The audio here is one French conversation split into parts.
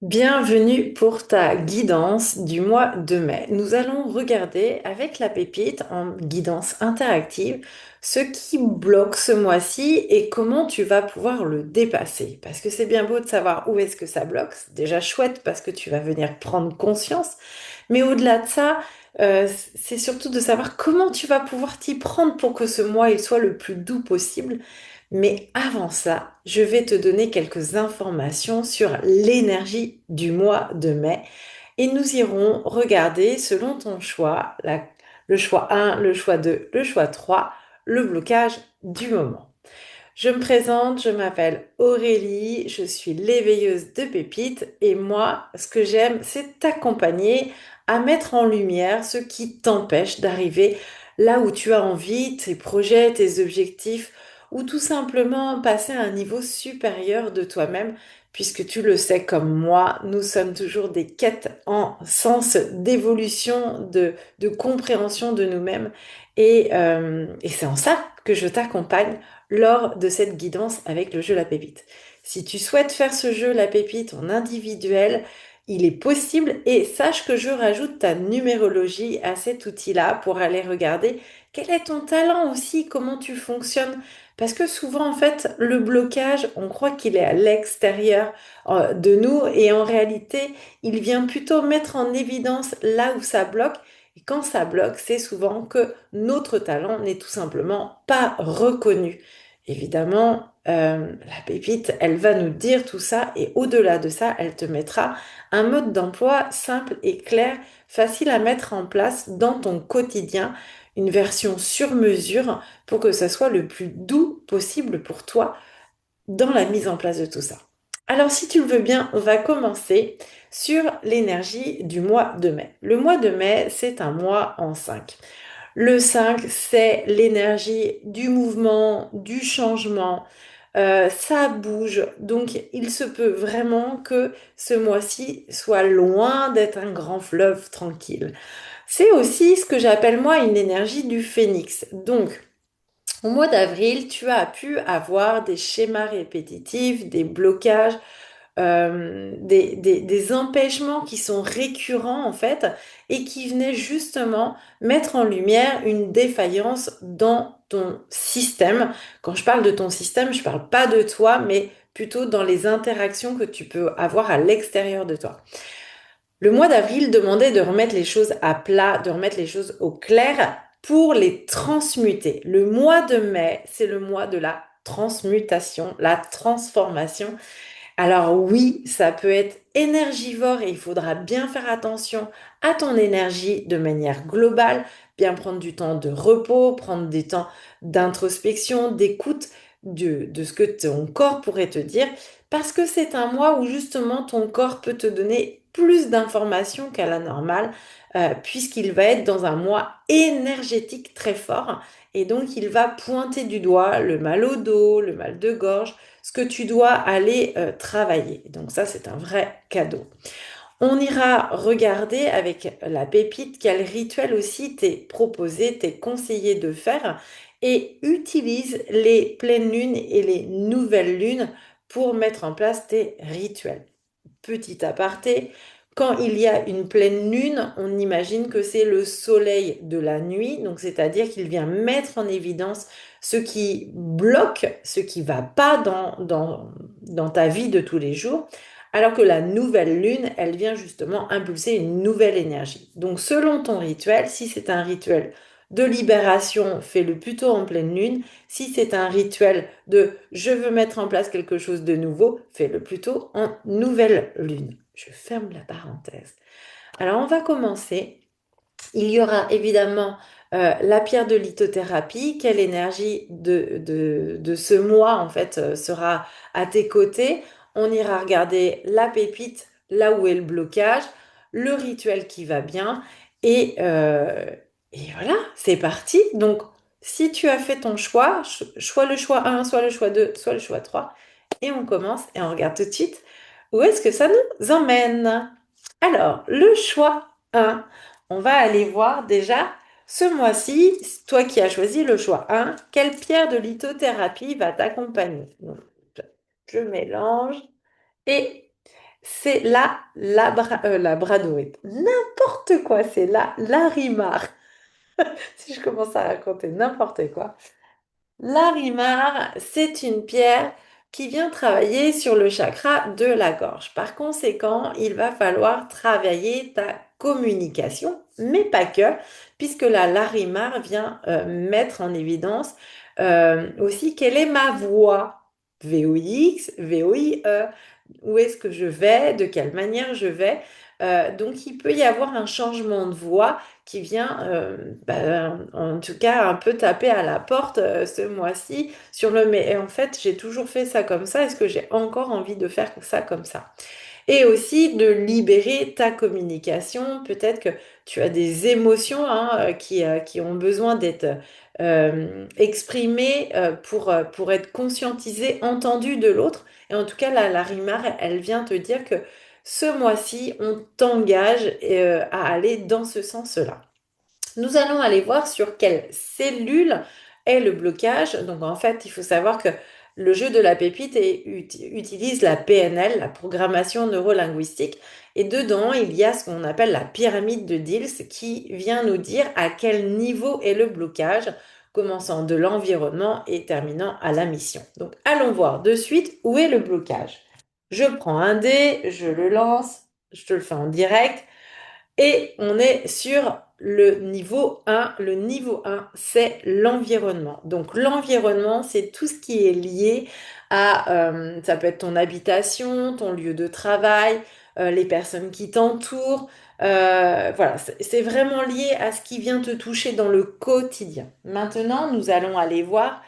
Bienvenue pour ta guidance du mois de mai. Nous allons regarder avec la pépite en guidance interactive ce qui bloque ce mois-ci et comment tu vas pouvoir le dépasser. Parce que c'est bien beau de savoir où est-ce que ça bloque. C'est déjà chouette parce que tu vas venir prendre conscience. Mais au-delà de ça, c'est surtout de savoir comment tu vas pouvoir t'y prendre pour que ce mois il soit le plus doux possible. Mais avant ça, je vais te donner quelques informations sur l'énergie du mois de mai et nous irons regarder selon ton choix, le choix 1, le choix 2, le choix 3, le blocage du moment. Je me présente, je m'appelle Aurélie, je suis l'éveilleuse de pépites et moi, ce que j'aime, c'est t'accompagner à mettre en lumière ce qui t'empêche d'arriver là où tu as envie, tes projets, tes objectifs, ou tout simplement passer à un niveau supérieur de toi-même, puisque tu le sais comme moi, nous sommes toujours des quêtes en sens d'évolution, de compréhension de nous-mêmes, et c'est en ça que je t'accompagne lors de cette guidance avec le jeu La Pépite. Si tu souhaites faire ce jeu La Pépite en individuel, il est possible et sache que je rajoute ta numérologie à cet outil-là pour aller regarder quel est ton talent aussi, comment tu fonctionnes. Parce que souvent, en fait, le blocage, on croit qu'il est à l'extérieur de nous et en réalité, il vient plutôt mettre en évidence là où ça bloque. Et quand ça bloque, c'est souvent que notre talent n'est tout simplement pas reconnu. Évidemment, la pépite, elle va nous dire tout ça et au-delà de ça, elle te mettra un mode d'emploi simple et clair, facile à mettre en place dans ton quotidien, une version sur mesure pour que ça soit le plus doux possible pour toi dans la mise en place de tout ça. Alors, si tu le veux bien, on va commencer sur l'énergie du mois de mai. Le mois de mai, c'est un mois en 5. Le 5, c'est l'énergie du mouvement, du changement. Ça bouge. Donc, il se peut vraiment que ce mois-ci soit loin d'être un grand fleuve tranquille. C'est aussi ce que j'appelle moi une énergie du phénix. Donc, au mois d'avril, tu as pu avoir des schémas répétitifs, des blocages, des empêchements qui sont récurrents en fait et qui venaient justement mettre en lumière une défaillance dans ton système. Quand je parle de ton système, je parle pas de toi, mais plutôt dans les interactions que tu peux avoir à l'extérieur de toi. Le mois d'avril demandait de remettre les choses à plat, de remettre les choses au clair pour les transmuter. Le mois de mai, c'est le mois de la transmutation, la transformation. Alors oui, ça peut être énergivore et il faudra bien faire attention à ton énergie de manière globale, bien prendre du temps de repos, prendre des temps d'introspection, d'écoute de ce que ton corps pourrait te dire, parce que c'est un mois où justement ton corps peut te donner plus d'informations qu'à la normale, puisqu'il va être dans un mois énergétique très fort, et donc il va pointer du doigt le mal au dos, le mal de gorge, ce que tu dois aller travailler. Donc ça, c'est un vrai cadeau. On ira regarder avec la pépite quel rituel aussi t'est proposé, t'est conseillé de faire et utilise les pleines lunes et les nouvelles lunes pour mettre en place tes rituels. Petit aparté, quand il y a une pleine lune, on imagine que c'est le soleil de la nuit, donc c'est-à-dire qu'il vient mettre en évidence ce qui bloque, ce qui va pas dans ta vie de tous les jours, alors que la nouvelle lune, elle vient justement impulser une nouvelle énergie. Donc selon ton rituel, si c'est un rituel de libération, fais-le plutôt en pleine lune. Si c'est un rituel de je veux mettre en place quelque chose de nouveau, fais-le plutôt en nouvelle lune. Je ferme la parenthèse. Alors on va commencer. Il y aura évidemment la pierre de lithothérapie. Quelle énergie de ce mois en fait sera à tes côtés? On ira regarder la pépite, là où est le blocage, le rituel qui va bien. Et, euh, et voilà, c'est parti. Donc, si tu as fait ton choix, soit le choix 1, soit le choix 2, soit le choix 3, et on commence et on regarde tout de suite où est-ce que ça nous emmène. Alors, le choix 1. On va aller voir déjà ce mois-ci, toi qui as choisi le choix 1, quelle pierre de lithothérapie va t'accompagner? Donc, je mélange et C'est la labradorite. N'importe quoi, c'est la larimar. Si je commence à raconter n'importe quoi. Larimar, c'est une pierre qui vient travailler sur le chakra de la gorge. Par conséquent, il va falloir travailler ta communication, mais pas que, puisque la Larimar vient mettre en évidence aussi quelle est ma voix. VOX, VOIE, où est-ce que je vais, de quelle manière je vais. Donc, il peut y avoir un changement de voix qui vient, en tout cas, un peu taper à la porte ce mois-ci sur le mais en fait, j'ai toujours fait ça comme ça. Est-ce que j'ai encore envie de faire ça comme ça? Et aussi de libérer ta communication. Peut-être que tu as des émotions hein, qui ont besoin d'être exprimées pour être conscientisées, entendues de l'autre. Et en tout cas, la RIMAR, elle vient te dire que ce mois-ci, on t'engage à aller dans ce sens-là. Nous allons aller voir sur quelle cellule est le blocage. Donc en fait, il faut savoir que le jeu de la pépite utilise la PNL, la programmation neurolinguistique, et dedans, il y a ce qu'on appelle la pyramide de Diels qui vient nous dire à quel niveau est le blocage, commençant de l'environnement et terminant à la mission. Donc allons voir de suite où est le blocage. Je prends un dé, je le lance, je te le fais en direct. Et on est sur le niveau 1. Le niveau 1, c'est l'environnement. Donc l'environnement, c'est tout ce qui est lié ça peut être ton habitation, ton lieu de travail, les personnes qui t'entourent. Voilà, c'est vraiment lié à ce qui vient te toucher dans le quotidien. Maintenant, nous allons aller voir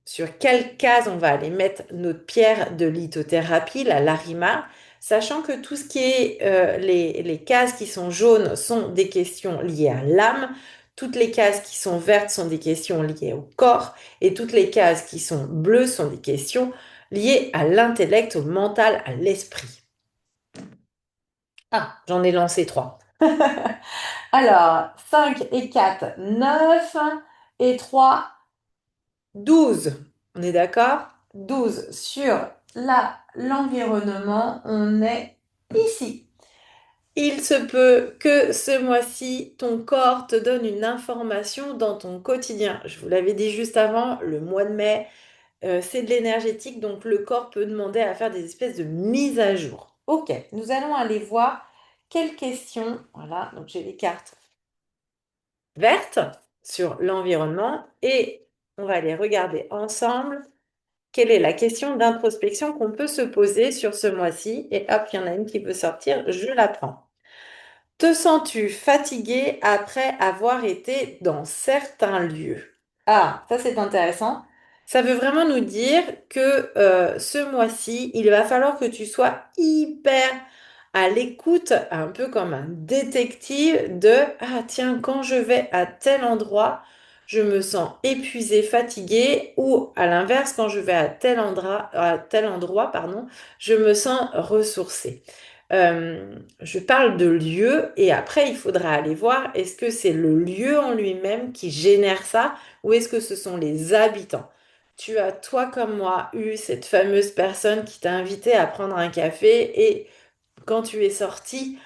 sur quelle case on va aller mettre notre pierre de lithothérapie, la Larima, sachant que tout ce qui est les cases qui sont jaunes sont des questions liées à l'âme, toutes les cases qui sont vertes sont des questions liées au corps, et toutes les cases qui sont bleues sont des questions liées à l'intellect, au mental, à l'esprit. Ah, j'en ai lancé trois. Alors, 5 et 4, 9 et 3. 12. On est d'accord? 12 sur l'environnement, on est ici. Il se peut que ce mois-ci, ton corps te donne une information dans ton quotidien. Je vous l'avais dit juste avant, le mois de mai, c'est de l'énergétique, donc le corps peut demander à faire des espèces de mises à jour. Ok, nous allons aller voir quelles questions. Voilà, donc j'ai les cartes vertes sur l'environnement et on va les regarder ensemble. Quelle est la question d'introspection qu'on peut se poser sur ce mois-ci? Et hop, il y en a une qui peut sortir, je la prends. Te sens-tu fatigué après avoir été dans certains lieux? Ah, ça c'est intéressant. Ça veut vraiment nous dire que ce mois-ci, il va falloir que tu sois hyper à l'écoute, un peu comme un détective de ah tiens, quand je vais à tel endroit, je me sens épuisé, fatigué, ou à l'inverse, quand je vais à tel endroit, pardon, je me sens ressourcé. Je parle de lieu et après il faudra aller voir est-ce que c'est le lieu en lui-même qui génère ça ou est-ce que ce sont les habitants? Tu as, toi comme moi, eu cette fameuse personne qui t'a invité à prendre un café et quand tu es sorti,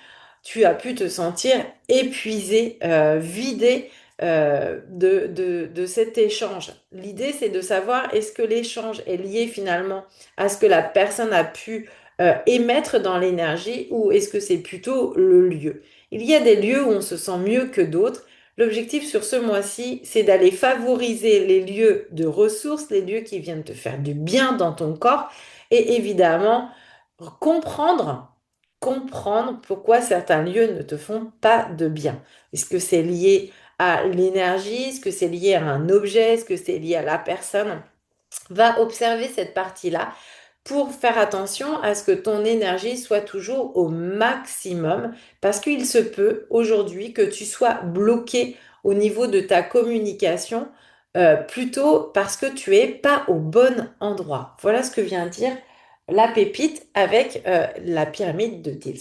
tu as pu te sentir épuisé, vidé de cet échange. L'idée, c'est de savoir est-ce que l'échange est lié finalement à ce que la personne a pu émettre dans l'énergie ou est-ce que c'est plutôt le lieu? Il y a des lieux où on se sent mieux que d'autres. L'objectif sur ce mois-ci, c'est d'aller favoriser les lieux de ressources, les lieux qui viennent te faire du bien dans ton corps et évidemment comprendre comprendre pourquoi certains lieux ne te font pas de bien. Est-ce que c'est lié à l'énergie? Est-ce que c'est lié à un objet? Est-ce que c'est lié à la personne? Va observer cette partie-là pour faire attention à ce que ton énergie soit toujours au maximum parce qu'il se peut aujourd'hui que tu sois bloqué au niveau de ta communication plutôt parce que tu es pas au bon endroit. Voilà ce que vient dire la pépite avec la pyramide de Diels.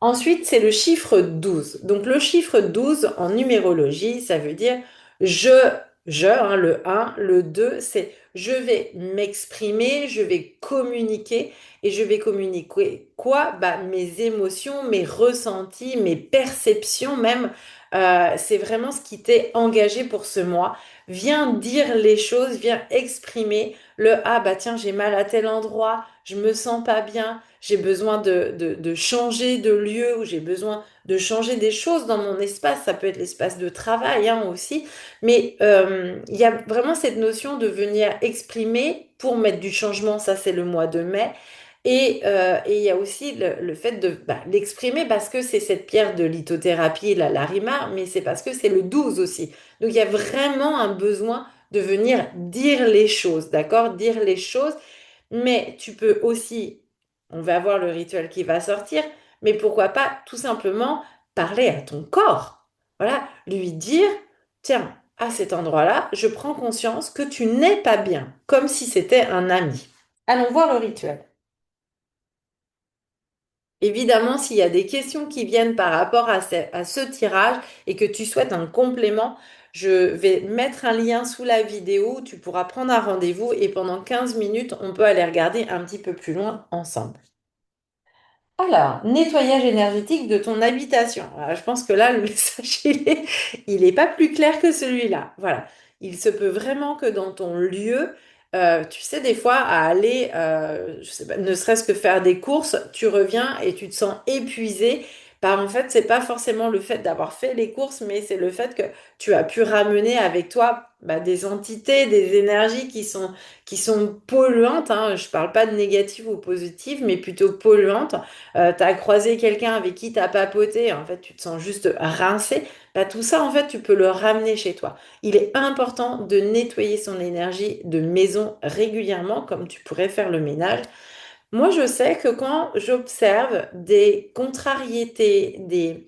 Ensuite, c'est le chiffre 12. Donc, le chiffre 12 en numérologie, ça veut dire je, hein, le 1, le 2, c'est je vais m'exprimer, je vais communiquer et je vais communiquer quoi? Bah, mes émotions, mes ressentis, mes perceptions même. C'est vraiment ce qui t'est engagé pour ce mois. Viens dire les choses, viens exprimer le ah bah tiens, j'ai mal à tel endroit, je me sens pas bien, j'ai besoin de changer de lieu ou j'ai besoin de changer des choses dans mon espace. Ça peut être l'espace de travail hein, aussi. Mais il y a vraiment cette notion de venir exprimer pour mettre du changement. Ça, c'est le mois de mai. Et il y a aussi le fait de l'exprimer parce que c'est cette pierre de lithothérapie, la Larimar, mais c'est parce que c'est le 12 aussi. Donc il y a vraiment un besoin de venir dire les choses, d'accord? Dire les choses, mais tu peux aussi, on va voir le rituel qui va sortir, mais pourquoi pas tout simplement parler à ton corps. Voilà, lui dire, tiens, à cet endroit-là, je prends conscience que tu n'es pas bien, comme si c'était un ami. Allons voir le rituel. Évidemment, s'il y a des questions qui viennent par rapport à ce tirage et que tu souhaites un complément, je vais mettre un lien sous la vidéo où tu pourras prendre un rendez-vous et pendant 15 minutes, on peut aller regarder un petit peu plus loin ensemble. Alors, nettoyage énergétique de ton habitation. Alors, je pense que là, le message, il est pas plus clair que celui-là. Voilà. Il se peut vraiment que dans ton lieu, tu sais, des fois, à aller, je sais pas, ne serait-ce que faire des courses, tu reviens et tu te sens épuisé. Bah, en fait, c'est pas forcément le fait d'avoir fait les courses, mais c'est le fait que tu as pu ramener avec toi bah, des entités, des énergies qui sont polluantes. Hein. Je parle pas de négatives ou positives, mais plutôt polluantes t'as croisé quelqu'un avec qui t'as papoté, en fait, tu te sens juste rincé, bah, tout ça, en fait, tu peux le ramener chez toi. Il est important de nettoyer son énergie de maison régulièrement, comme tu pourrais faire le ménage. Moi, je sais que quand j'observe des contrariétés, des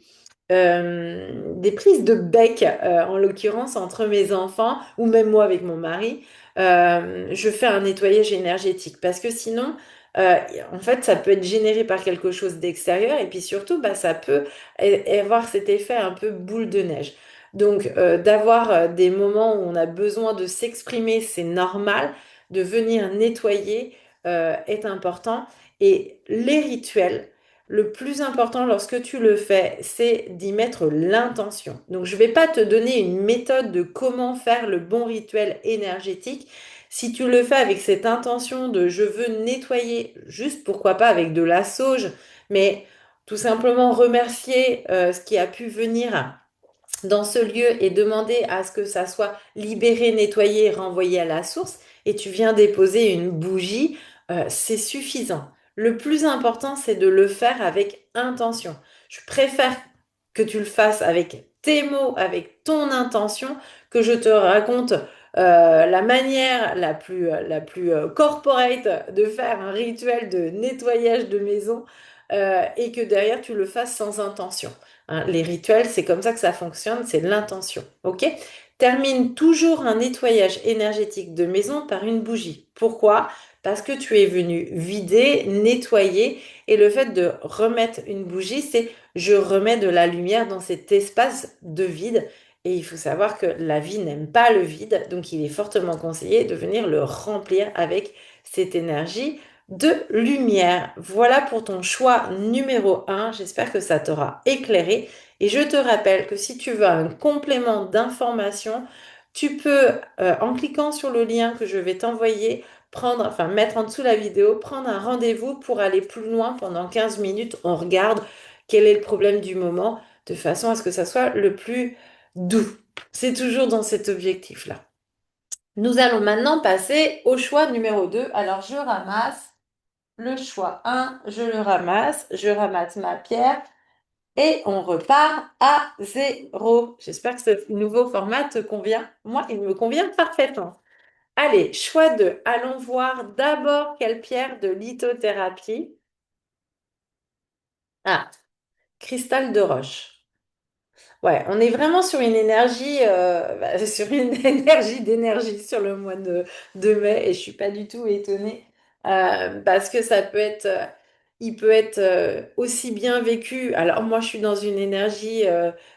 prises de bec, en l'occurrence entre mes enfants ou même moi avec mon mari, je fais un nettoyage énergétique parce que sinon, euh, en fait, ça peut être généré par quelque chose d'extérieur et puis surtout, bah, ça peut avoir cet effet un peu boule de neige. Donc, d'avoir des moments où on a besoin de s'exprimer, c'est normal. De venir nettoyer, est important. Et les rituels, le plus important lorsque tu le fais, c'est d'y mettre l'intention. Donc, je ne vais pas te donner une méthode de comment faire le bon rituel énergétique. Si tu le fais avec cette intention de je veux nettoyer, juste pourquoi pas avec de la sauge, mais tout simplement remercier ce qui a pu venir dans ce lieu et demander à ce que ça soit libéré, nettoyé, renvoyé à la source, et tu viens déposer une bougie, c'est suffisant. Le plus important, c'est de le faire avec intention. Je préfère que tu le fasses avec tes mots, avec ton intention, que je te raconte la manière la plus corporate de faire un rituel de nettoyage de maison et que derrière tu le fasses sans intention. Hein, les rituels, c'est comme ça que ça fonctionne, c'est l'intention. OK? Termine toujours un nettoyage énergétique de maison par une bougie. Pourquoi? Parce que tu es venu vider, nettoyer, et le fait de remettre une bougie, c'est je remets de la lumière dans cet espace de vide. Et il faut savoir que la vie n'aime pas le vide, donc il est fortement conseillé de venir le remplir avec cette énergie de lumière. Voilà pour ton choix numéro un. J'espère que ça t'aura éclairé. Et je te rappelle que si tu veux un complément d'information, tu peux, en cliquant sur le lien que je vais t'envoyer, prendre, enfin mettre en dessous la vidéo, prendre un rendez-vous pour aller plus loin pendant 15 minutes. On regarde quel est le problème du moment de façon à ce que ça soit le plus doux. C'est toujours dans cet objectif-là. Nous allons maintenant passer au choix numéro 2. Alors, je ramasse le choix un, je le ramasse, je ramasse ma pierre et on repart à zéro. J'espère que ce nouveau format te convient. Moi, il me convient parfaitement. Allez, choix 2. Allons voir d'abord quelle pierre de lithothérapie. Ah, cristal de roche. Ouais, on est vraiment sur une énergie, sur une énergie d'énergie sur le mois de mai et je suis pas du tout étonnée parce que ça peut être, il peut être aussi bien vécu. Alors moi, je suis dans une énergie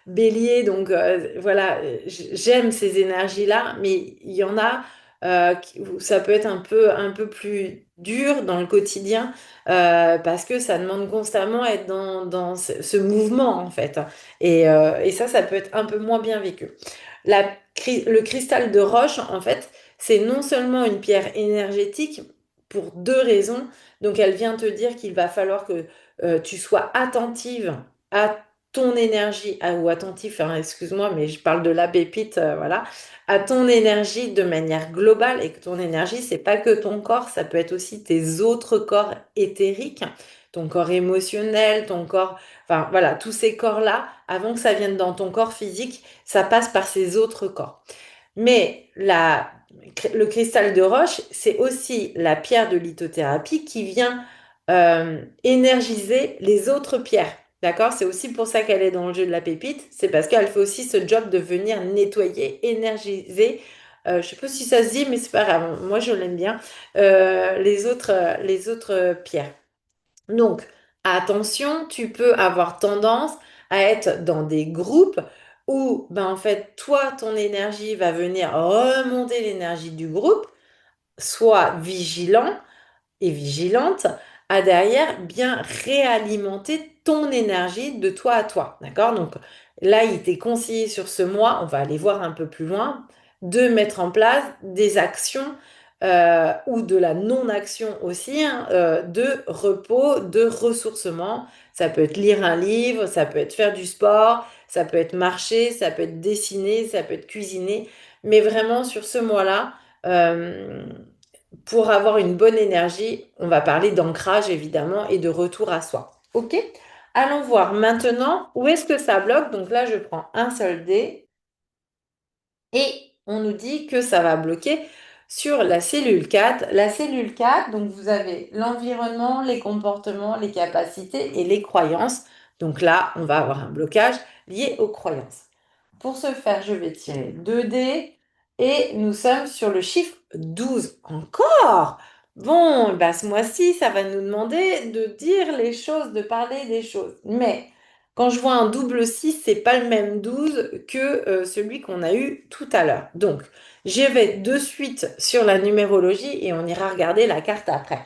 bélier, donc voilà, j'aime ces énergies-là, mais il y en a. où ça peut être un peu plus dur dans le quotidien parce que ça demande constamment à être dans ce mouvement en fait. Et ça peut être un peu moins bien vécu. Le cristal de roche, en fait, c'est non seulement une pierre énergétique pour deux raisons. Donc, elle vient te dire qu'il va falloir que tu sois attentive à ton énergie, ou attentif, hein, excuse-moi, mais je parle de la pépite, voilà, à ton énergie de manière globale et que ton énergie, c'est pas que ton corps, ça peut être aussi tes autres corps éthériques, ton corps émotionnel, ton corps, enfin voilà, tous ces corps-là, avant que ça vienne dans ton corps physique, ça passe par ces autres corps. Mais le cristal de roche, c'est aussi la pierre de lithothérapie qui vient énergiser les autres pierres. D'accord? C'est aussi pour ça qu'elle est dans le jeu de la pépite. C'est parce qu'elle fait aussi ce job de venir nettoyer, énergiser. Je ne sais pas si ça se dit, mais c'est pas grave. Moi, je l'aime bien. Les autres pierres. Donc, attention, tu peux avoir tendance à être dans des groupes où, ben, en fait, toi, ton énergie va venir remonter l'énergie du groupe. Sois vigilant et vigilante à derrière bien réalimenter ton énergie de toi à toi. D'accord? Donc là, il t'est conseillé sur ce mois, on va aller voir un peu plus loin, de mettre en place des actions ou de la non-action aussi, hein, de repos, de ressourcement. Ça peut être lire un livre, ça peut être faire du sport, ça peut être marcher, ça peut être dessiner, ça peut être cuisiner. Mais vraiment, sur ce mois-là, euh, pour avoir une bonne énergie, on va parler d'ancrage évidemment et de retour à soi. OK? Allons voir maintenant où est-ce que ça bloque. Donc là, je prends un seul dé et on nous dit que ça va bloquer sur la cellule 4. La cellule 4, donc vous avez l'environnement, les comportements, les capacités et les croyances. Donc là, on va avoir un blocage lié aux croyances. Pour ce faire, je vais tirer 2 dés et nous sommes sur le chiffre 12. Encore! Bon, bah, ce mois-ci, ça va nous demander de dire les choses, de parler des choses. Mais quand je vois un double 6, c'est pas le même 12 que celui qu'on a eu tout à l'heure. Donc, je vais de suite sur la numérologie et on ira regarder la carte après.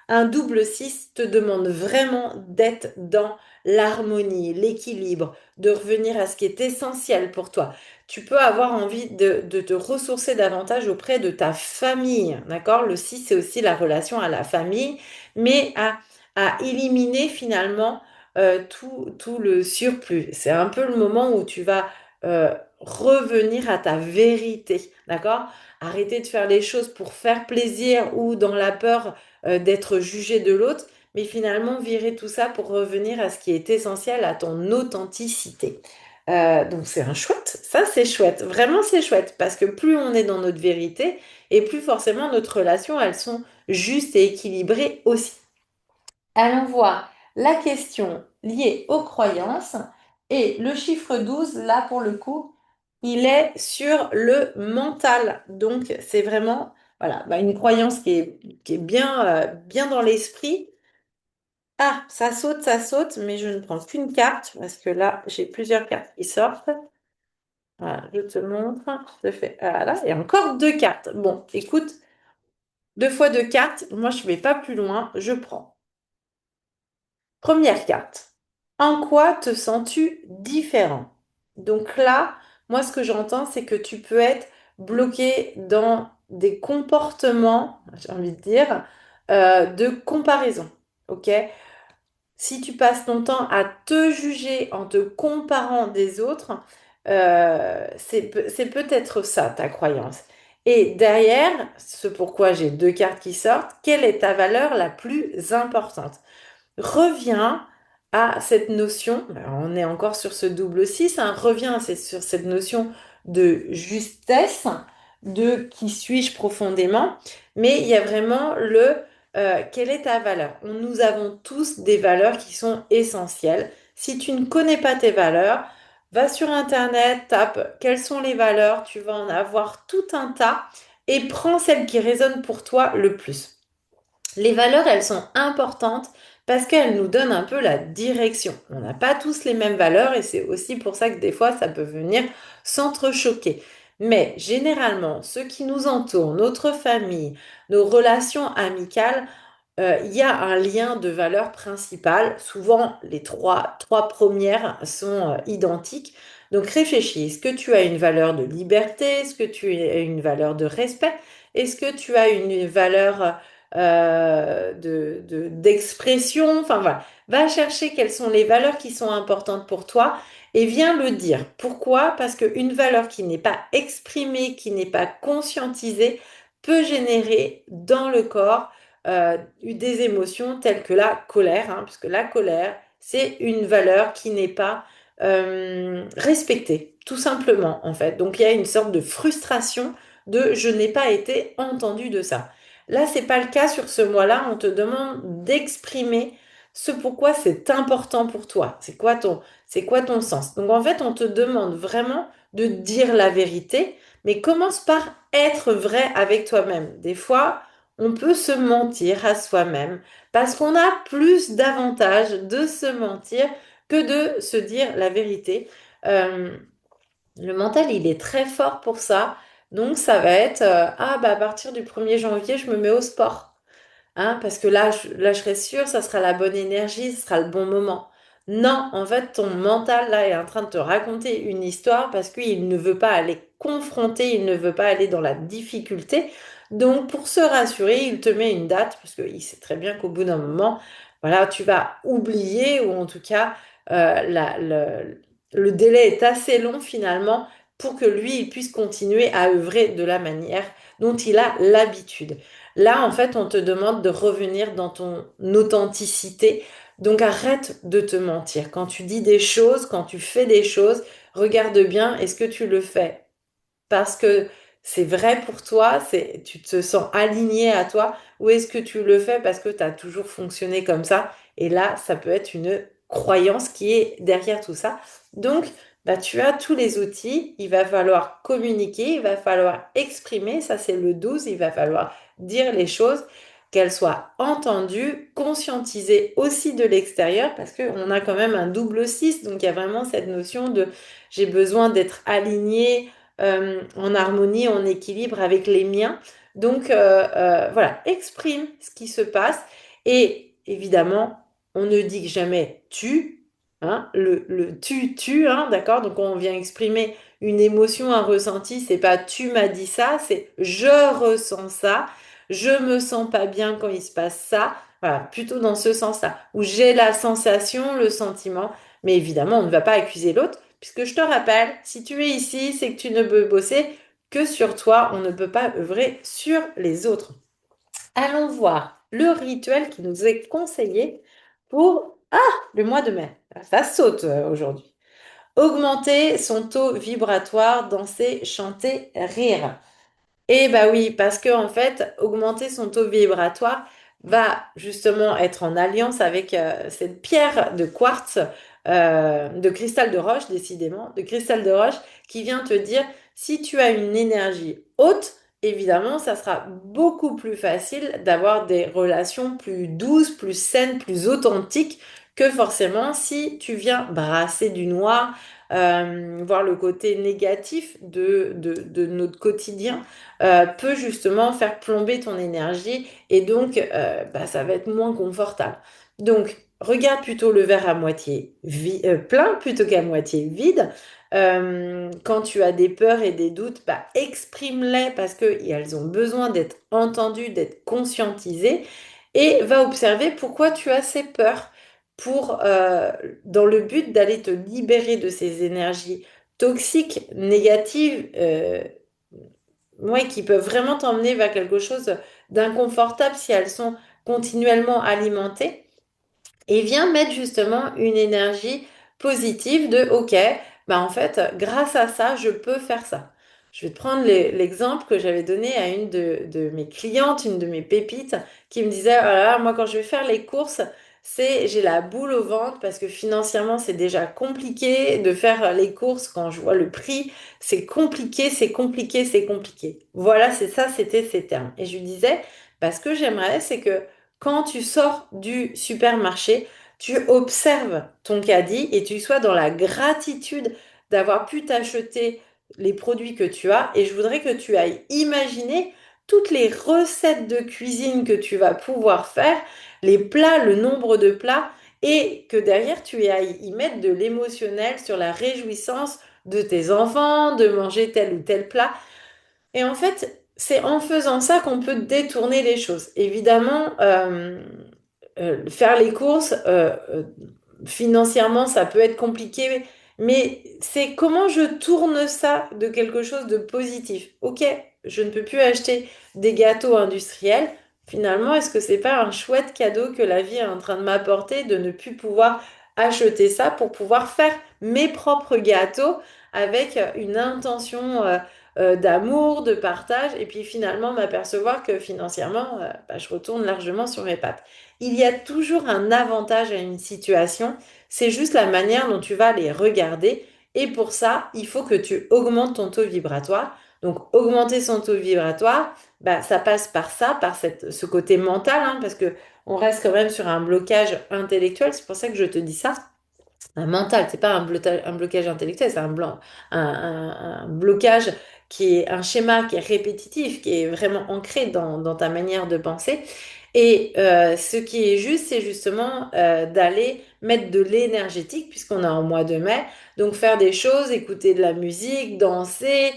Un double 6 te demande vraiment d'être dans l'harmonie, l'équilibre, de revenir à ce qui est essentiel pour toi. Tu peux avoir envie de te ressourcer davantage auprès de ta famille, d'accord? Le 6, c'est aussi la relation à la famille, mais à éliminer finalement tout le surplus. C'est un peu le moment où tu vas revenir à ta vérité, d'accord? Arrêter de faire les choses pour faire plaisir ou dans la peur d'être jugé de l'autre, mais finalement virer tout ça pour revenir à ce qui est essentiel, à ton authenticité. Donc c'est un chouette, ça c'est chouette, vraiment c'est chouette, parce que plus on est dans notre vérité, et plus forcément notre relation, elles sont justes et équilibrées aussi. Allons voir la question liée aux croyances, et le chiffre 12 là pour le coup, il est sur le mental. Donc c'est vraiment voilà, bah, une croyance qui est bien, bien dans l'esprit. Ah, ça saute, mais je ne prends qu'une carte parce que là, j'ai plusieurs cartes qui sortent. Voilà, je te montre. Je te fais, voilà, et encore deux cartes. Bon, écoute, deux fois deux cartes. Moi, je ne vais pas plus loin. Je prends. Première carte. En quoi te sens-tu différent? Donc là, moi, ce que j'entends, c'est que tu peux être bloqué dans des comportements, j'ai envie de dire, de comparaison. OK? Si tu passes ton temps à te juger en te comparant des autres, c'est peut-être ça ta croyance. Et derrière, ce pourquoi j'ai deux cartes qui sortent, quelle est ta valeur la plus importante? Reviens à cette notion, alors on est encore sur ce double 6, hein, reviens sur cette notion de justesse, de qui suis-je profondément, mais il y a vraiment le quelle est ta valeur? Nous avons tous des valeurs qui sont essentielles. Si tu ne connais pas tes valeurs, va sur Internet, tape quelles sont les valeurs, tu vas en avoir tout un tas et prends celle qui résonne pour toi le plus. Les valeurs, elles sont importantes parce qu'elles nous donnent un peu la direction. On n'a pas tous les mêmes valeurs et c'est aussi pour ça que des fois, ça peut venir s'entrechoquer. Mais généralement, ceux qui nous entourent, notre famille, nos relations amicales, il y a un lien de valeur principal. Souvent, les trois premières sont identiques. Donc réfléchis, est-ce que tu as une valeur de liberté? Est-ce que tu as une valeur de respect? Est-ce que tu as une valeur d'expression? Enfin voilà, va chercher quelles sont les valeurs qui sont importantes pour toi et viens le dire. Pourquoi? Parce qu'une valeur qui n'est pas exprimée, qui n'est pas conscientisée, peut générer dans le corps des émotions telles que la colère, hein, puisque la colère, c'est une valeur qui n'est pas respectée, tout simplement, en fait. Donc il y a une sorte de frustration de je n'ai pas été entendu de ça. Là, c'est pas le cas sur ce mois-là. On te demande d'exprimer ce pourquoi c'est important pour toi. C'est quoi ton sens? Donc en fait, on te demande vraiment de dire la vérité, mais commence par être vrai avec toi-même. Des fois, on peut se mentir à soi-même parce qu'on a plus d'avantages de se mentir que de se dire la vérité. Euh, le mental, il est très fort pour ça. Donc, ça va être, ah, bah, à partir du 1er janvier, je me mets au sport. Hein, parce que là, je serai sûre, ça sera la bonne énergie, ce sera le bon moment. Non, en fait, ton mental, là, est en train de te raconter une histoire parce qu'il ne veut pas aller confronter, il ne veut pas aller dans la difficulté. Donc, pour se rassurer, il te met une date parce qu'il sait très bien qu'au bout d'un moment, voilà, tu vas oublier ou en tout cas, le délai est assez long finalement pour que lui, il puisse continuer à œuvrer de la manière dont il a l'habitude. Là, en fait, on te demande de revenir dans ton authenticité. Donc arrête de te mentir. Quand tu dis des choses, quand tu fais des choses, regarde bien, est-ce que tu le fais parce que c'est vrai pour toi, tu te sens aligné à toi, ou est-ce que tu le fais parce que tu as toujours fonctionné comme ça? Et là, ça peut être une croyance qui est derrière tout ça. Donc, bah, tu as tous les outils, il va falloir communiquer, il va falloir exprimer, ça c'est le 12. Il va falloir dire les choses, qu'elles soient entendues, conscientisées aussi de l'extérieur, parce qu'on a quand même un double 6. Donc il y a vraiment cette notion de j'ai besoin d'être aligné en harmonie, en équilibre avec les miens. Donc voilà, exprime ce qui se passe et évidemment, on ne dit que jamais tu, hein, tu, hein, d'accord? Donc on vient exprimer une émotion, un ressenti, c'est pas tu m'as dit ça, c'est je ressens ça, je me sens pas bien quand il se passe ça. Voilà, plutôt dans ce sens-là, où j'ai la sensation, le sentiment, mais évidemment, on ne va pas accuser l'autre. Puisque je te rappelle, si tu es ici, c'est que tu ne peux bosser que sur toi, on ne peut pas œuvrer sur les autres. Allons voir le rituel qui nous est conseillé pour le mois de mai. Ça saute aujourd'hui. Augmenter son taux vibratoire, danser, chanter, rire. Eh bah oui, parce que en fait, augmenter son taux vibratoire va justement être en alliance avec cette pierre de quartz, de cristal de roche, décidément, de cristal de roche, qui vient te dire si tu as une énergie haute, évidemment, ça sera beaucoup plus facile d'avoir des relations plus douces, plus saines, plus authentiques que forcément si tu viens brasser du noir, voir le côté négatif de notre quotidien peut justement faire plomber ton énergie et donc bah, ça va être moins confortable. Donc, regarde plutôt le verre à moitié plein plutôt qu'à moitié vide. Quand tu as des peurs et des doutes, bah, exprime-les parce qu'elles ont besoin d'être entendues, d'être conscientisées et va observer pourquoi tu as ces peurs pour, dans le but d'aller te libérer de ces énergies toxiques, négatives, ouais, qui peuvent vraiment t'emmener vers quelque chose d'inconfortable si elles sont continuellement alimentées. Et viens mettre justement une énergie positive de OK, bah en fait, grâce à ça, je peux faire ça. Je vais te prendre l'exemple que j'avais donné à une de mes clientes, une de mes pépites, qui me disait, oh là là, moi quand je vais faire les courses, j'ai la boule au ventre parce que financièrement, c'est déjà compliqué de faire les courses quand je vois le prix. C'est compliqué, c'est compliqué, c'est compliqué. Voilà, c'est ça, c'était ces termes. Et je lui disais, bah, ce que j'aimerais, c'est que quand tu sors du supermarché, tu observes ton caddie et tu sois dans la gratitude d'avoir pu t'acheter les produits que tu as et je voudrais que tu ailles imaginer toutes les recettes de cuisine que tu vas pouvoir faire, les plats, le nombre de plats et que derrière tu ailles y mettre de l'émotionnel sur la réjouissance de tes enfants, de manger tel ou tel plat. Et en fait, c'est en faisant ça qu'on peut détourner les choses. Évidemment, faire les courses, financièrement, ça peut être compliqué, mais c'est comment je tourne ça de quelque chose de positif. Ok, je ne peux plus acheter des gâteaux industriels. Finalement, est-ce que c'est pas un chouette cadeau que la vie est en train de m'apporter de ne plus pouvoir acheter ça pour pouvoir faire mes propres gâteaux avec une intention d'amour, de partage, et puis finalement m'apercevoir que financièrement, bah, je retourne largement sur mes pattes. Il y a toujours un avantage à une situation, c'est juste la manière dont tu vas les regarder, et pour ça, il faut que tu augmentes ton taux vibratoire. Donc, augmenter son taux vibratoire, bah, ça passe par ça, par ce côté mental, hein, parce que on reste quand même sur un blocage intellectuel. C'est pour ça que je te dis ça un mental, c'est pas un blocage intellectuel, c'est un blocage qui est un schéma qui est répétitif, qui est vraiment ancré dans ta manière de penser. Et ce qui est juste, c'est justement d'aller mettre de l'énergétique, puisqu'on est en mois de mai, donc faire des choses, écouter de la musique, danser,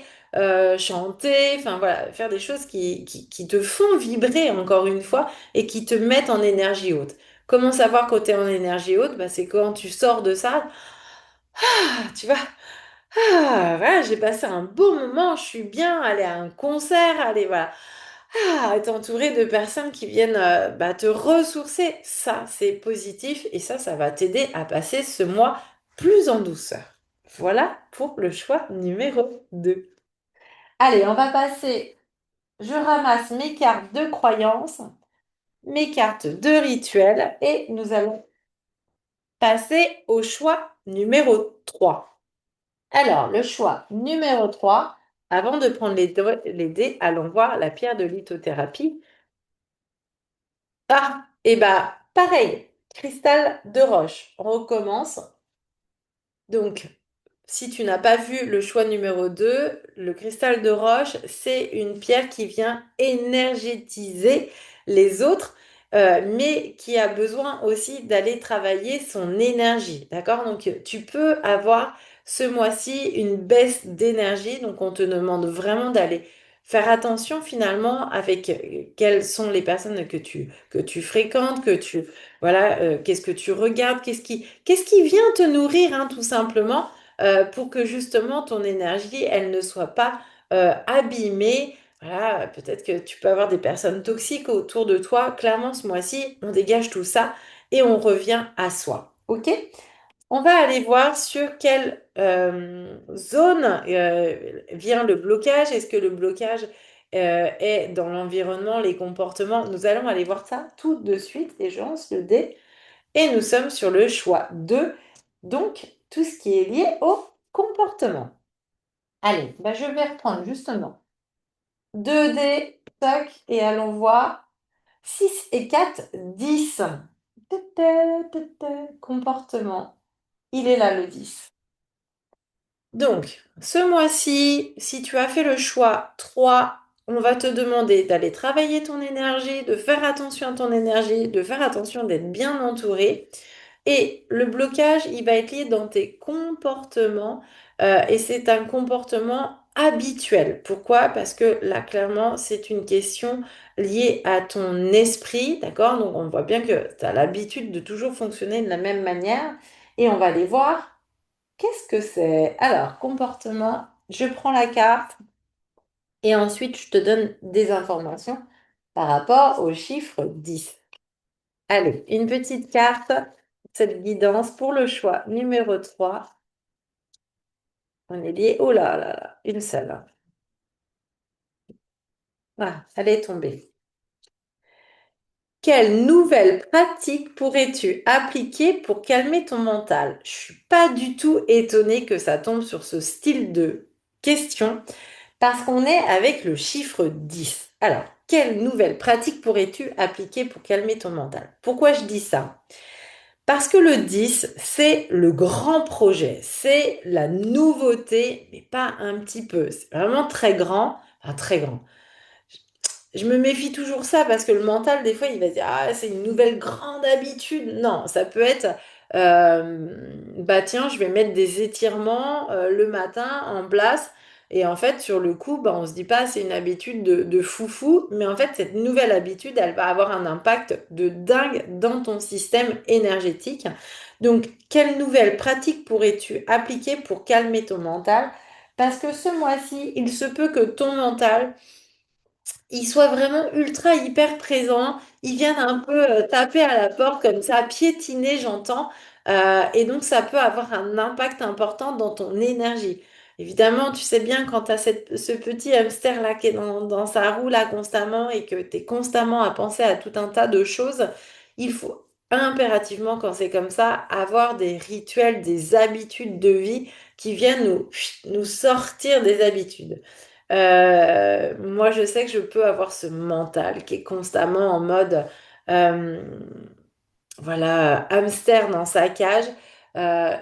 chanter, enfin voilà, faire des choses qui te font vibrer encore une fois et qui te mettent en énergie haute. Comment savoir quand tu es en énergie haute? Bah, c'est quand tu sors de ça, tu vois, voilà, j'ai passé un beau moment, je suis bien, aller à un concert, aller, voilà, être entouré de personnes qui viennent bah, te ressourcer. Ça, c'est positif et ça va t'aider à passer ce mois plus en douceur. Voilà pour le choix numéro 2. Allez, on va passer. Je ramasse mes cartes de croyances, mes cartes de rituels et nous allons passer au choix numéro 3. Alors, le choix numéro 3, avant de prendre les dés, allons voir la pierre de lithothérapie. Ah, et bah, pareil, cristal de roche. On recommence. Donc, si tu n'as pas vu le choix numéro 2, le cristal de roche, c'est une pierre qui vient énergétiser les autres, mais qui a besoin aussi d'aller travailler son énergie. D'accord? Donc, tu peux avoir ce mois-ci une baisse d'énergie. Donc, on te demande vraiment d'aller faire attention finalement avec quelles sont les personnes que tu fréquentes, voilà, qu'est-ce que tu regardes, qu'est-ce qui vient te nourrir, hein, tout simplement, pour que justement ton énergie, elle ne soit pas abîmée. Voilà, peut-être que tu peux avoir des personnes toxiques autour de toi. Clairement, ce mois-ci, on dégage tout ça et on revient à soi. OK? On va aller voir sur quelle zone vient le blocage. Est-ce que le blocage est dans l'environnement, les comportements? Nous allons aller voir ça tout de suite et je lance le dé. Et nous sommes sur le choix 2, donc tout ce qui est lié au comportement. Allez, bah, je vais reprendre justement 2 dés, tac, et allons voir 6 et 4, 10. Comportement, il est là le 10. Donc, ce mois-ci, si tu as fait le choix 3, on va te demander d'aller travailler ton énergie, de faire attention à ton énergie, de faire attention d'être bien entouré. Et le blocage, il va être lié dans tes comportements et c'est un comportement habituel. Pourquoi? Parce que là, clairement, c'est une question liée à ton esprit, d'accord? Donc, on voit bien que tu as l'habitude de toujours fonctionner de la même manière et on va aller voir qu'est-ce que c'est. Alors, comportement, je prends la carte et ensuite je te donne des informations par rapport au chiffre 10. Allez, une petite carte, cette guidance pour le choix numéro 3. On est lié. Oh là là là, une seule, hein. Ah, elle est tombée. Quelle nouvelle pratique pourrais-tu appliquer pour calmer ton mental? Je suis pas du tout étonnée que ça tombe sur ce style de question parce qu'on est avec le chiffre 10. Alors, quelle nouvelle pratique pourrais-tu appliquer pour calmer ton mental? Pourquoi je dis ça? Parce que le 10, c'est le grand projet, c'est la nouveauté, mais pas un petit peu. C'est vraiment très grand, enfin très grand. Je me méfie toujours ça parce que le mental, des fois, il va se dire, ah, c'est une nouvelle grande habitude. Non, ça peut être, bah tiens, je vais mettre des étirements le matin en place. Et en fait, sur le coup, bah, on se dit pas, c'est une habitude de foufou. Mais en fait, cette nouvelle habitude, elle va avoir un impact de dingue dans ton système énergétique. Donc, quelle nouvelle pratique pourrais-tu appliquer pour calmer ton mental? Parce que ce mois-ci, il se peut que ton mental il soit vraiment ultra hyper présent. Ils viennent un peu taper à la porte comme ça, piétiner, j'entends. Et donc, ça peut avoir un impact important dans ton énergie. Évidemment, tu sais bien quand tu as ce petit hamster-là qui est dans sa roue là constamment et que tu es constamment à penser à tout un tas de choses, il faut impérativement, quand c'est comme ça, avoir des rituels, des habitudes de vie qui viennent nous sortir des habitudes. Moi, je sais que je peux avoir ce mental qui est constamment en mode, euh, voilà, hamster dans sa cage.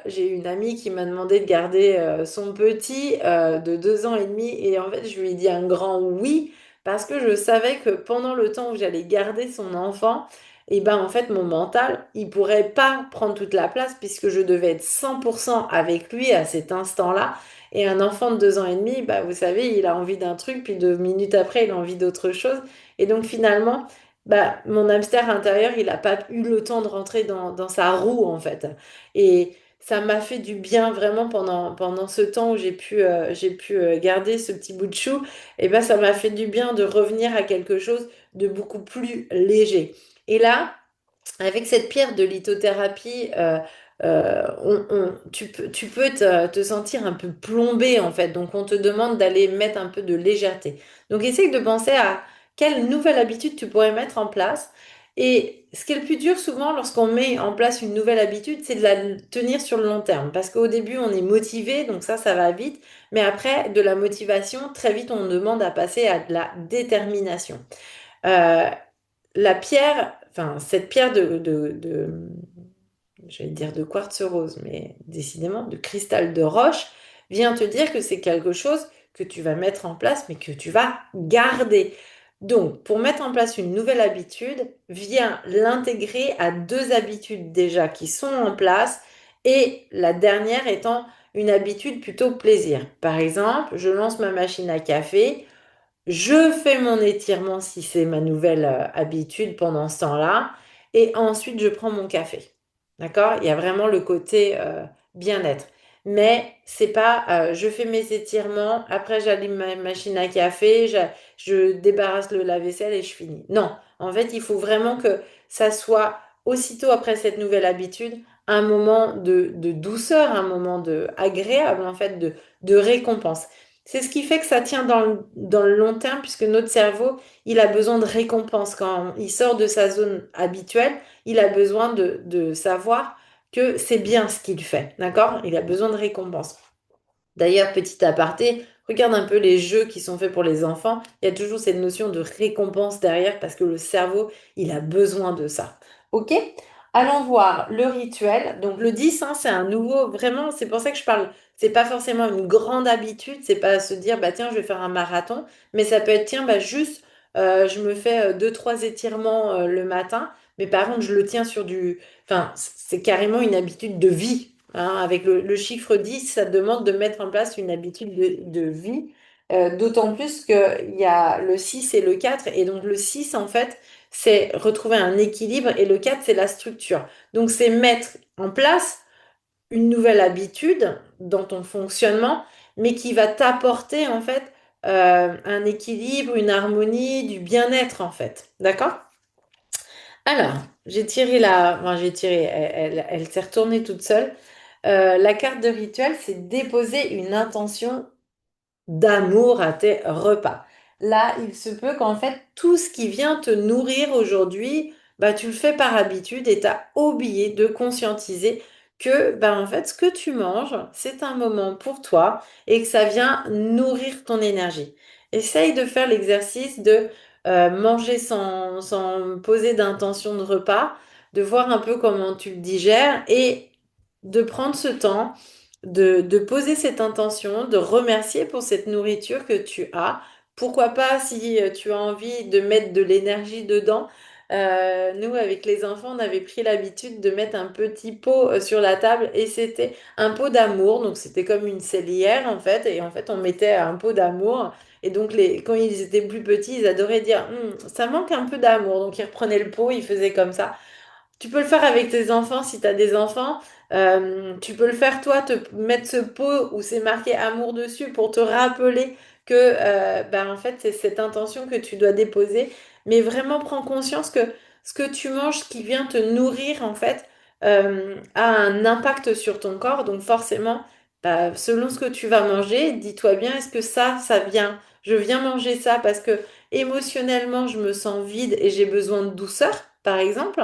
J'ai une amie qui m'a demandé de garder son petit de 2 ans et demi et en fait, je lui ai dit un grand oui parce que je savais que pendant le temps où j'allais garder son enfant, et ben en fait, mon mental, il pourrait pas prendre toute la place puisque je devais être 100% avec lui à cet instant-là. Et un enfant de 2 ans et demi, bah, vous savez, il a envie d'un truc, puis 2 minutes après, il a envie d'autre chose. Et donc finalement, bah, mon hamster intérieur, il n'a pas eu le temps de rentrer dans sa roue, en fait. Et ça m'a fait du bien vraiment pendant ce temps où j'ai pu garder ce petit bout de chou. Et ben, ça m'a fait du bien de revenir à quelque chose de beaucoup plus léger. Et là, avec cette pierre de lithothérapie, tu peux te sentir un peu plombé en fait. Donc on te demande d'aller mettre un peu de légèreté. Donc essaye de penser à quelle nouvelle habitude tu pourrais mettre en place. Et ce qui est le plus dur souvent lorsqu'on met en place une nouvelle habitude, c'est de la tenir sur le long terme. Parce qu'au début, on est motivé, donc ça va vite. Mais après, de la motivation, très vite, on demande à passer à de la détermination. Euh, la pierre, enfin, cette pierre je vais dire de quartz rose, mais décidément de cristal de roche, vient te dire que c'est quelque chose que tu vas mettre en place, mais que tu vas garder. Donc, pour mettre en place une nouvelle habitude, viens l'intégrer à deux habitudes déjà qui sont en place et la dernière étant une habitude plutôt plaisir. Par exemple, je lance ma machine à café. Je fais mon étirement si c'est ma nouvelle habitude pendant ce temps-là. Et ensuite, je prends mon café. D'accord? Il y a vraiment le côté bien-être. Mais c'est pas je fais mes étirements, après j'allume ma machine à café, je débarrasse le lave-vaisselle et je finis. Non, en fait, il faut vraiment que ça soit aussitôt après cette nouvelle habitude un moment de douceur, un moment de agréable, en fait, de récompense. C'est ce qui fait que ça tient dans le long terme, puisque notre cerveau, il a besoin de récompense. Quand il sort de sa zone habituelle, il a besoin de savoir que c'est bien ce qu'il fait. D'accord? Il a besoin de récompense. D'ailleurs, petit aparté, regarde un peu les jeux qui sont faits pour les enfants. Il y a toujours cette notion de récompense derrière parce que le cerveau, il a besoin de ça. OK? Allons voir le rituel. Donc le 10, hein, c'est un nouveau, vraiment, c'est pour ça que je parle. C'est pas forcément une grande habitude, c'est pas se dire, bah tiens, je vais faire un marathon, mais ça peut être, tiens, bah juste, je me fais deux, trois étirements le matin, mais par contre, je le tiens sur du. Enfin, c'est carrément une habitude de vie. Hein, avec le chiffre 10, ça demande de mettre en place une habitude de vie, d'autant plus qu'il y a le 6 et le 4. Et donc le 6 en fait, c'est retrouver un équilibre, et le 4 c'est la structure. Donc c'est mettre en place une nouvelle habitude dans ton fonctionnement, mais qui va t'apporter, en fait, un équilibre, une harmonie, du bien-être, en fait. D'accord? Alors, j'ai tiré, elle s'est retournée toute seule. La carte de rituel, c'est déposer une intention d'amour à tes repas. Là, il se peut qu'en fait, tout ce qui vient te nourrir aujourd'hui, bah, tu le fais par habitude et tu as oublié de conscientiser que bah, en fait, ce que tu manges, c'est un moment pour toi et que ça vient nourrir ton énergie. Essaye de faire l'exercice de manger sans poser d'intention de repas. de voir un peu comment tu le digères et de prendre ce temps, de poser cette intention, de remercier pour cette nourriture que tu as. Pourquoi pas si tu as envie de mettre de l'énergie dedans. Nous, avec les enfants, on avait pris l'habitude de mettre un petit pot sur la table et c'était un pot d'amour. Donc, c'était comme une salière en fait. Et en fait, on mettait un pot d'amour. Et donc, quand ils étaient plus petits, ils adoraient dire, ça manque un peu d'amour. Donc, ils reprenaient le pot, ils faisaient comme ça. Tu peux le faire avec tes enfants si tu as des enfants. Tu peux le faire toi, te mettre ce pot où c'est marqué amour dessus pour te rappeler que ben, en fait c'est cette intention que tu dois déposer. Mais vraiment prends conscience que ce que tu manges qui vient te nourrir en fait a un impact sur ton corps. Donc forcément, bah, selon ce que tu vas manger, dis-toi bien, est-ce que ça vient, je viens manger ça parce que émotionnellement je me sens vide et j'ai besoin de douceur, par exemple.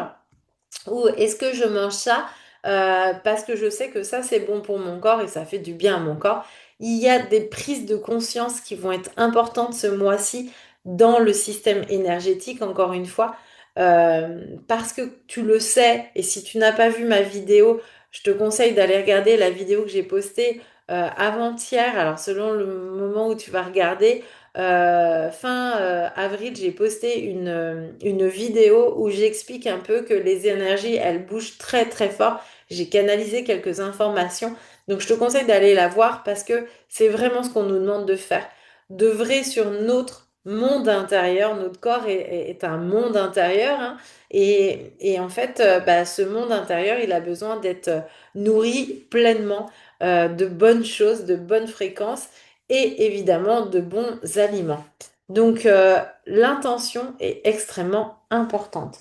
Ou est-ce que je mange ça parce que je sais que ça, c'est bon pour mon corps et ça fait du bien à mon corps. Il y a des prises de conscience qui vont être importantes ce mois-ci dans le système énergétique, encore une fois, parce que tu le sais, et si tu n'as pas vu ma vidéo, je te conseille d'aller regarder la vidéo que j'ai postée avant-hier. Alors, selon le moment où tu vas regarder, fin avril, j'ai posté une vidéo où j'explique un peu que les énergies, elles bougent très très fort. J'ai canalisé quelques informations. Donc je te conseille d'aller la voir parce que c'est vraiment ce qu'on nous demande de faire. D'œuvrer sur notre monde intérieur. Notre corps est un monde intérieur, hein. Et en fait, bah, ce monde intérieur, il a besoin d'être nourri pleinement de bonnes choses, de bonnes fréquences et évidemment de bons aliments. Donc l'intention est extrêmement importante.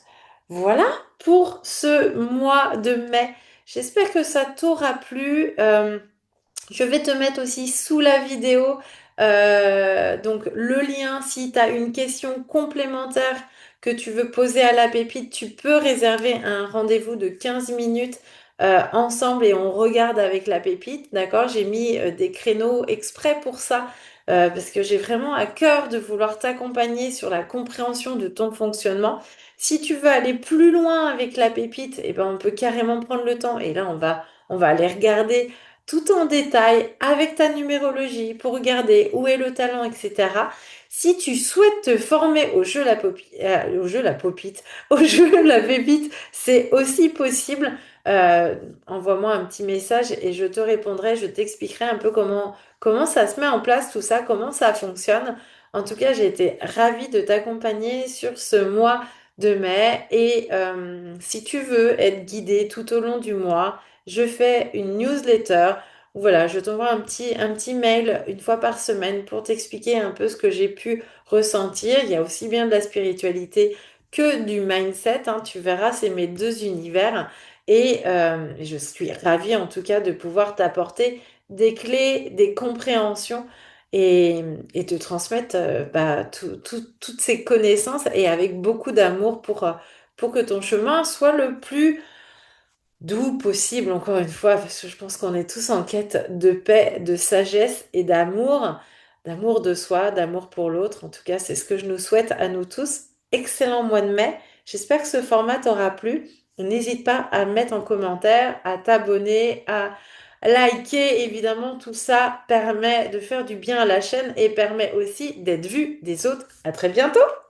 Voilà pour ce mois de mai. J'espère que ça t'aura plu. Je vais te mettre aussi sous la vidéo donc le lien si tu as une question complémentaire que tu veux poser à la pépite, tu peux réserver un rendez-vous de 15 minutes ensemble et on regarde avec la pépite, d'accord? J'ai mis des créneaux exprès pour ça parce que j'ai vraiment à cœur de vouloir t'accompagner sur la compréhension de ton fonctionnement. Si tu veux aller plus loin avec la pépite, eh ben on peut carrément prendre le temps et là on va aller regarder tout en détail avec ta numérologie pour regarder où est le talent, etc. Si tu souhaites te former au jeu la popite, au jeu la pépite, c'est aussi possible. Euh, Envoie-moi un petit message et je te répondrai, je t'expliquerai un peu comment ça se met en place tout ça, comment ça fonctionne. En tout cas, j'ai été ravie de t'accompagner sur ce mois de mai et si tu veux être guidée tout au long du mois, je fais une newsletter. Voilà, je t'envoie un petit mail une fois par semaine pour t'expliquer un peu ce que j'ai pu ressentir. Il y a aussi bien de la spiritualité que du mindset, hein. Tu verras, c'est mes deux univers. Et je suis ravie en tout cas de pouvoir t'apporter des clés, des compréhensions et te transmettre bah, toutes ces connaissances et avec beaucoup d'amour pour que ton chemin soit le plus d'où possible, encore une fois, parce que je pense qu'on est tous en quête de paix, de sagesse et d'amour de soi, d'amour pour l'autre. En tout cas, c'est ce que je nous souhaite à nous tous. Excellent mois de mai. J'espère que ce format t'aura plu. N'hésite pas à me mettre en commentaire, à t'abonner, à liker. Évidemment, tout ça permet de faire du bien à la chaîne et permet aussi d'être vu des autres. À très bientôt!